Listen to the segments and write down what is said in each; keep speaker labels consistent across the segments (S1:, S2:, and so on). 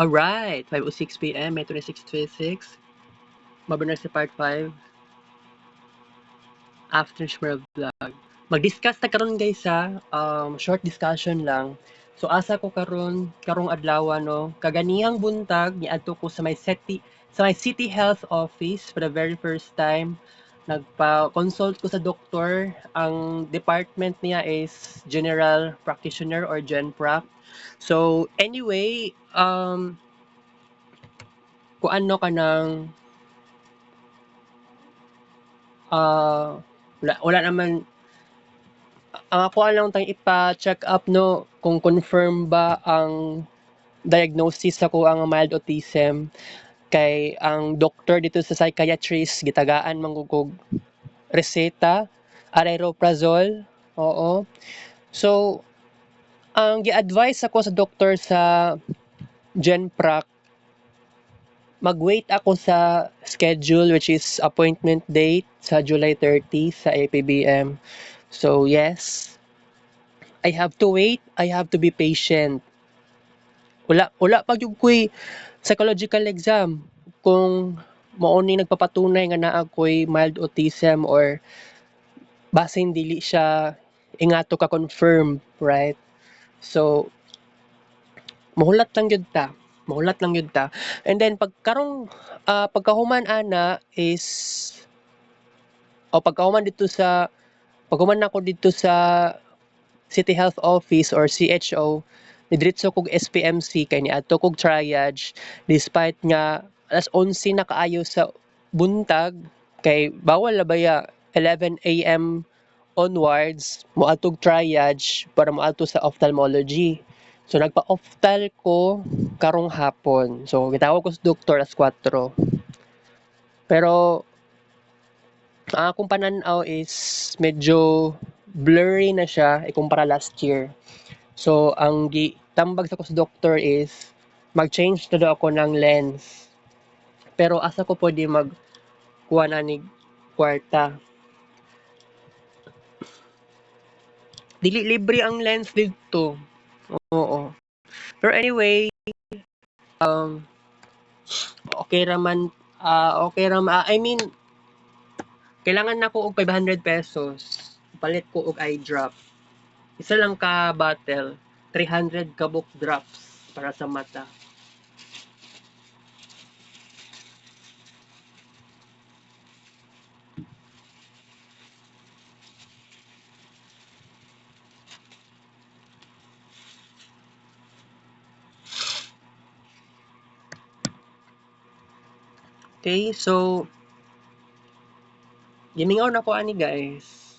S1: Alright, 5:06 PM, May 26, Mabunar sa Part 5, After Shmurl Vlog. Mag-discuss ta karon guys ha, short discussion lang. So asa ko karong adlaw no, kaganihang buntag niadto ko sa may City Health Office for the very first time. Nagpa-consult ko sa doktor. Ang department niya is General Practitioner or GenPrac. So anyway, kung ano ka ng wala naman ang ako lang tang ipa-check up no kung confirm ba ang diagnosis ako ang mild autism kay ang doctor dito sa psychiatrist gitagaan manggugog reseta ariprazole. Oo. So ang gi-advise ako sa doktor sa GenPrac mag-wait ako sa schedule which is appointment date sa July 30 sa APBM. So yes, I have to wait, I have to be patient. Wala pa gyud ko'y psychological exam kung mao ni nagpapatunay nga naa ko'y mild autism or basin dili siya ingato ka confirm, right? So mahulat lang gyud ta. Mahulat lang gyud ta. And then pagkahuman ana is pagkahuman nako dito sa City Health Office or CHO, diretso kog SPMC kay niadto kog triage despite nga alas 11 na kaayo sa buntag kay bawal na baya 11 AM onwards moadtog triage para moadto sa ophthalmology. So nagpa-optal ko karong hapon. So gitawag ko sa doktor alas 4. Pero ang akong panan-aw is medyo blurry na siya ikumpara last year. So ang gitambag sa ko sa doktor is mag-change na daw ako ng lens. Pero asa ko pwede magkuha na ni kwarta. Dili libre ang lens dito. Oo. Pero anyway, okay raman I mean kailangan nako og 500 pesos. Palit ko og eye drop. Isa lang ka bottle, 300 ka book drops para sa mata. Okay, so gimingaw na ko ani guys.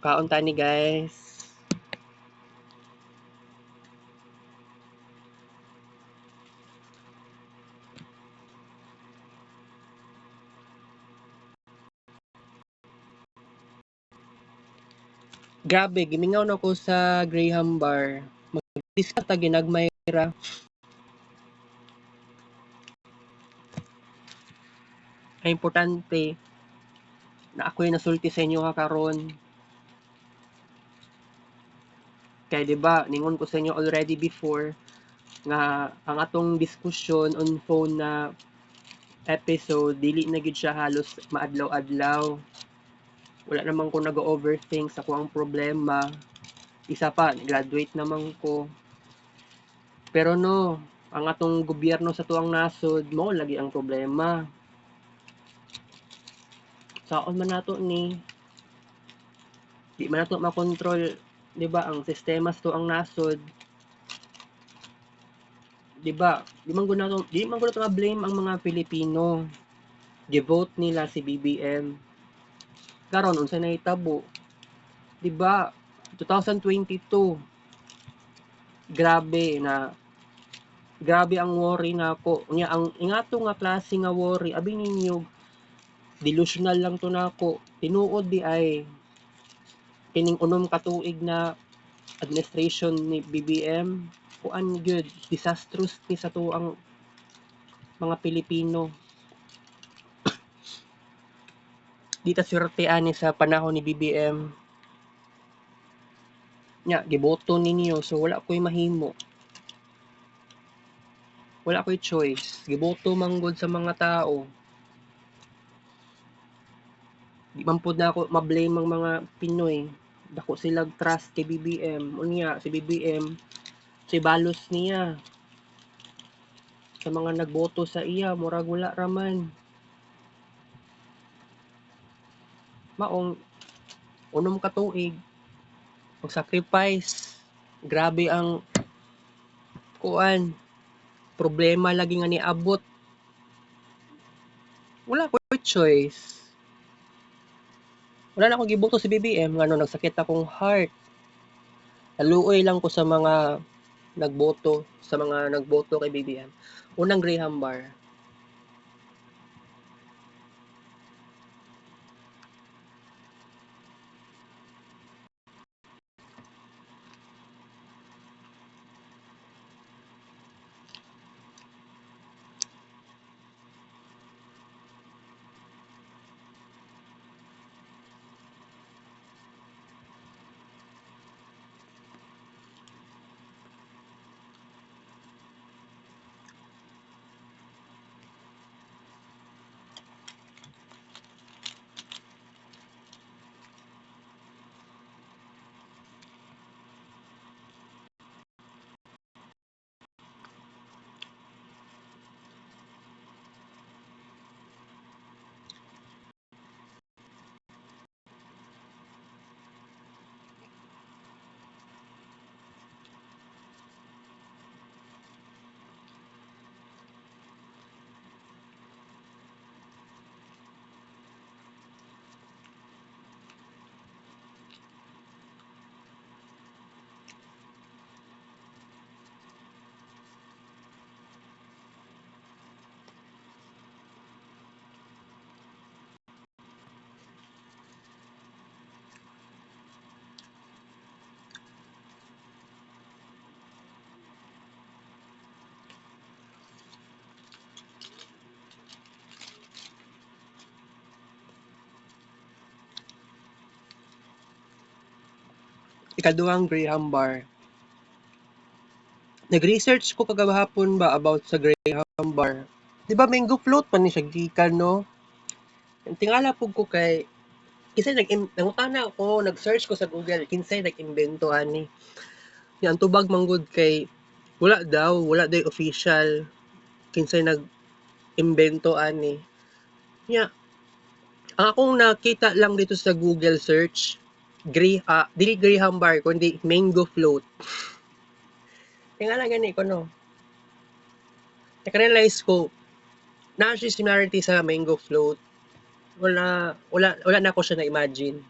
S1: Kaon ta ni guys. Grabe, gimingaw na ko sa Graham Bar. Mag-discuss ta ginagmay ra. Ang importante na ako'y nasulti sa inyo karon. Kaya 'di ba, ningon ko sa inyo already before nga ang atong diskusyon on phone na episode dili na gid siya halos maadlaw-adlaw. Wala naman ko nag-overthink sa kuang problema. Isa pa, graduate naman ko. Pero no, ang atong gobyerno sa tuang nasod, mo lagi ang problema. Saon man nato ni di man nato makontrol, 'di ba, ang sistema sa tuang nasod. 'Di ba? Di man gud nato ma-blame ang mga Pilipino. Gi-vote nila si BBM. Karon unsay nahitabo? 'Di ba? 2022 grabe ang worry nako. Unya ang ingato nga klase nga worry abi ninyo delusional lang to nako. Tinuod di ay kining unom ka tuig na administration ni BBM kuan gyud disastrous ni sa tuang mga Pilipino. Di ta swerte ani sa panahon ni BBM. Nya giboto ninyo so wala koy mahimo. Wala ko'y choice, giboto man gud sa mga tao. Di man pud na ako ma-blame ang mga Pinoy, dako silang trust kay BBM, unya si BBM balos niya sa mga nagboto sa iya murag wala ra man. Maong unom ka tuig mag-sacrifice, grabe ang kuan, problema lagi nga niabot. Wala ko'y choice. Wala na akong giboto si BBM ngano nagsakit akong heart. Naluoy lang ko sa mga nagboto kay BBM. Unang Graham Bar. Ikaduhang Graham Bar. Nag-research ko kagahapon ba about sa Graham Bar. Di ba mango float man ni siya gikan no? Tingala pug ko kay kinsay nangutana ako, nag-search ko sa Google, kinsay nag-imbento ani. Yang tubag manggod kay wala day official kinsay nag-imbento ani. Nya, ang akong nakita lang dito sa Google search, dili Graham Bar kundi mango float. Tingala gani ko no. Naka-realize ko na siya similarity sa mango float. Wala na ko siya na-imagine.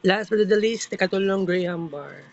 S1: Last but not the least, ikatulong Graham Bar.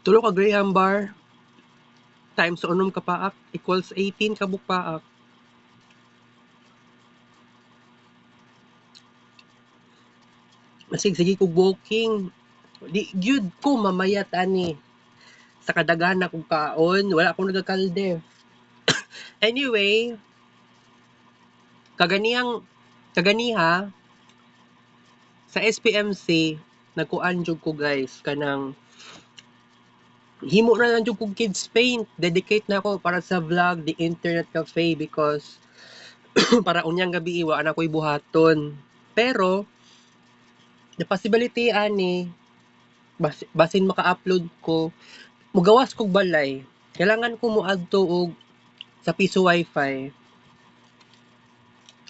S1: Tulo ka Graham bar times sa unom ka paak equals 18 ka bukpaak. Sige ko walking. Di gyud ko mamayat ani. Sa kadaghan akong kaon, wala akong nagakalde. Anyway, kaganiha sa SPMC nagkuan jud ko guys kanang himo na lang jud kog kids paint. Dedicate na ako para sa vlog the internet cafe because para unyang gabi iwa na ko'y buhaton. Pero the possibility ani basin maka-upload ko mugawas kog balay. Kailangan ko moadto og sa piso wifi.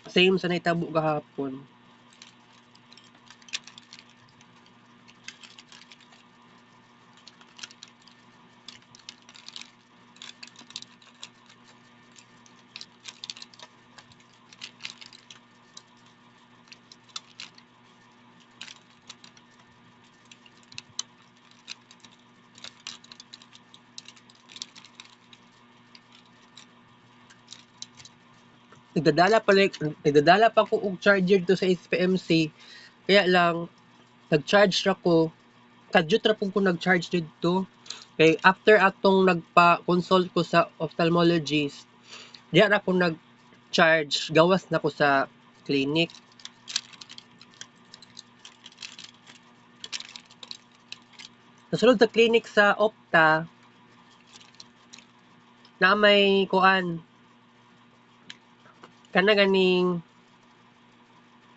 S1: Same sa naitabo gahapon. Nagdadala pa ko og charger to sa SPMC. Kaya lang nag-charge ra ko. Kadyot ra pud ko nag-charge dito. Kay after atong nagpa-consult ko sa ophthalmologist, diya ra ko nag-charge gawas na ko sa clinic. Nasulod sa clinic sa Opta na may kuan kana ganing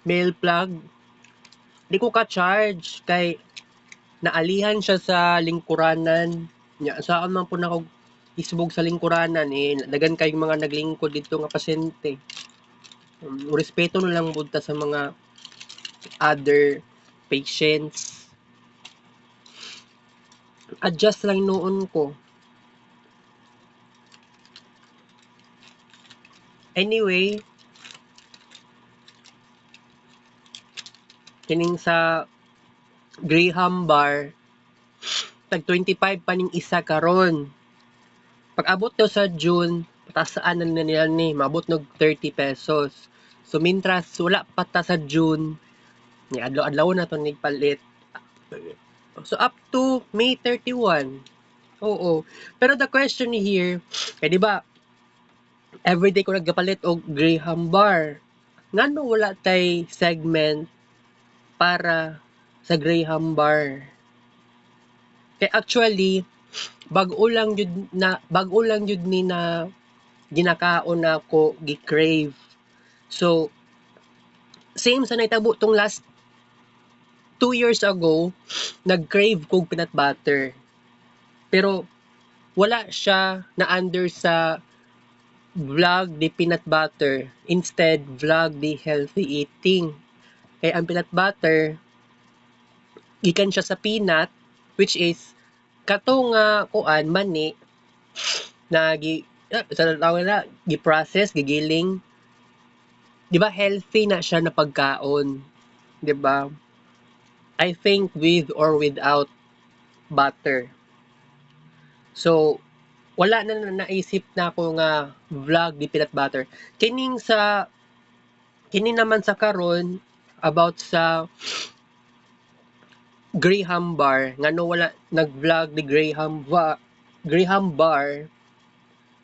S1: mail plug. Di ko ka-charge kay naalihan siya sa lingkuranan. Nya saan man po na ako isbog sa lingkuranan dagan kayong mga naglingkod dito nga pasyente. Respeto na lang budta sa mga other patients. Adjust lang noon ko. Anyway, kining sa Graham bar tag 25 pa ning isa karon. Pag abot daw sa June, patasaan na nila ni maabot nog 30 pesos. So mintras wala pa ta sa June, ni adlaw-adlaw na to nigpalit. So up to May 31. Oo. Pero the question here, di ba everyday ko nagpalit og Graham bar. Ngano wala tay segment para sa Graham bar? Kay actually bag-o lang jud ni na ginakaon na ko gi-crave. So same sa naitabo tong last 2 years ago, nag-crave kog peanut butter. Pero wala siya na under sa vlog the peanut butter. Instead, vlog the healthy eating. Kaya ang peanut butter, gikan siya sa peanut, which is kato nga kuan mani na sa tawag na gi-process, gigiling. 'Di ba healthy na siya na pagkaon, 'di ba? I think with or without butter. So wala na naisip na ako nga vlog di peanut butter. Kini naman sa karon about sa Graham bar ngano wala nag-vlog ni Graham bar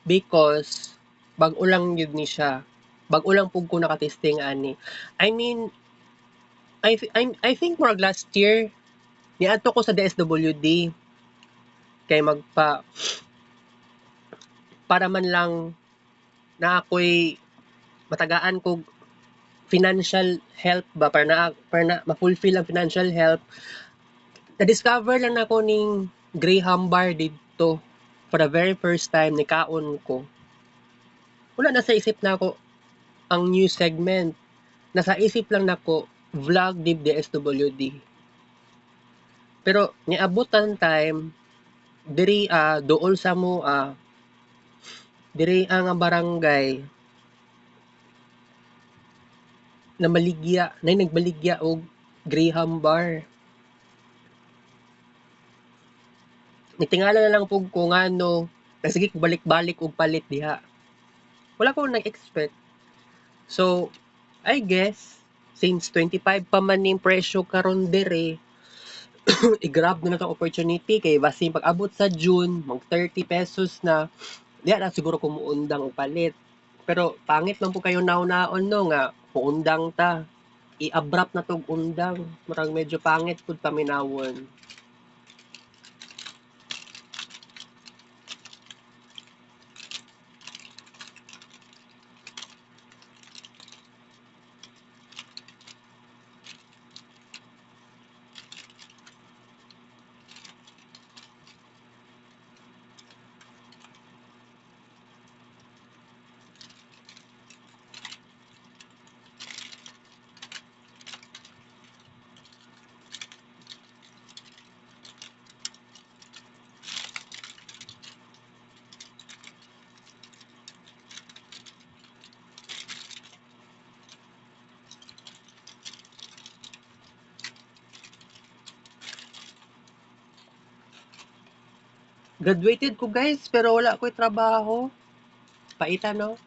S1: because bag-o lang yun ni siya. Bag-o lang pug ko nakatesting ani. I mean, I think more last year niadto ko sa DSWD kay para man lang na ako'y matagaan ko financial help ba para na ma-fulfill ang financial help. Na-discover lang ako ning Graham bar dito for the very first time ni kaon ko. Wala na sa isip na ako ang new segment. Nasa isip lang nako vlog di DSWD. Pero niabutan time diri dool sa mo diri ang barangay na nagbaligya og Graham bar. nitingala na lang po kung ano, sige balik-balik og palit diha. Wala ko nag-expect. So, I guess, since 25 pa man ning presyo karon dere, i-grab na natong opportunity kay basin pag-abot sa June, mag 30 pesos na, diya na siguro kumuundang og palit. Pero pangit man po kayo naon-naon no nga muundang ta. I-abrupt na tog undang. Murag medyo pangit pud paminawon. Graduated ko guys, pero wala ko'y trabaho. Paita no?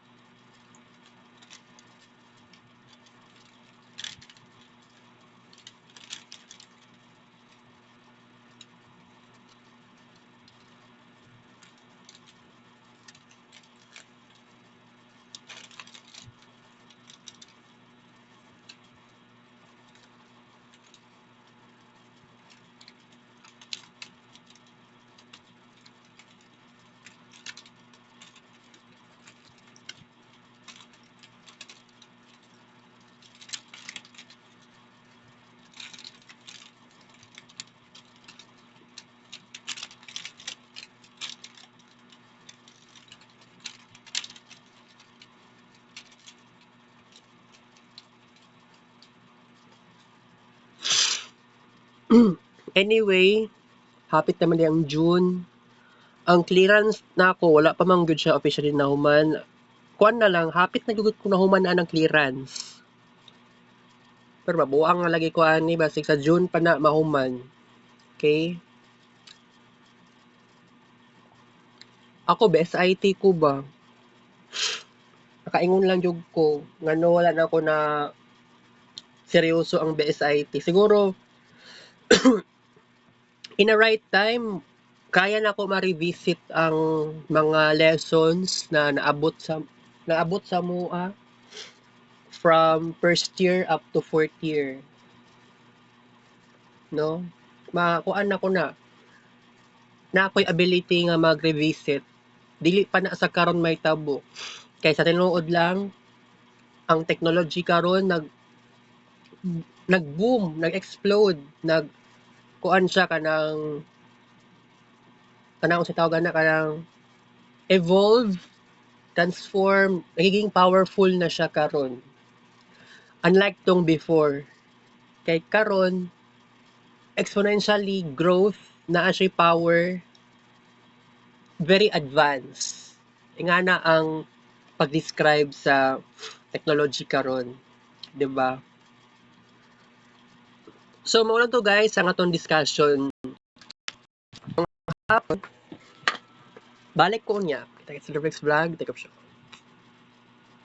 S1: Anyway, hapit naman ang June. Ang clearance na ako, wala pa man gyud siya officially nahuman. Kuan na lang, hapit na gyud ko nahuman ang clearance. Pero mabuang nga lagi ko ani basig sa June pa na mahuman. Okay? Ako SIT ko ba? Nakaingon lang jud ko ngano wala na ako na seryoso ang BSIT. Siguro in a right time kaya na ako ma-revisit ang mga lessons na naabot sa MUA from first year up to fourth year. No? Makuan ako na ako'y ability nga mag-revisit. Dili pa na sa karon may tabo. Kay sa tinuod lang, ang technology karon nag-boom, nag-explode, kuan siya kanang sa tawag na kanang evolve, transform, nagiging powerful na siya karon. Unlike tong before. Kay karon exponentially growth na siya power very advanced. Ingana ang pag-describe sa technology karon, 'di ba? So mao lang to guys ang atong discussion. Balik ko niya. Kita sa next vlog, take up siya.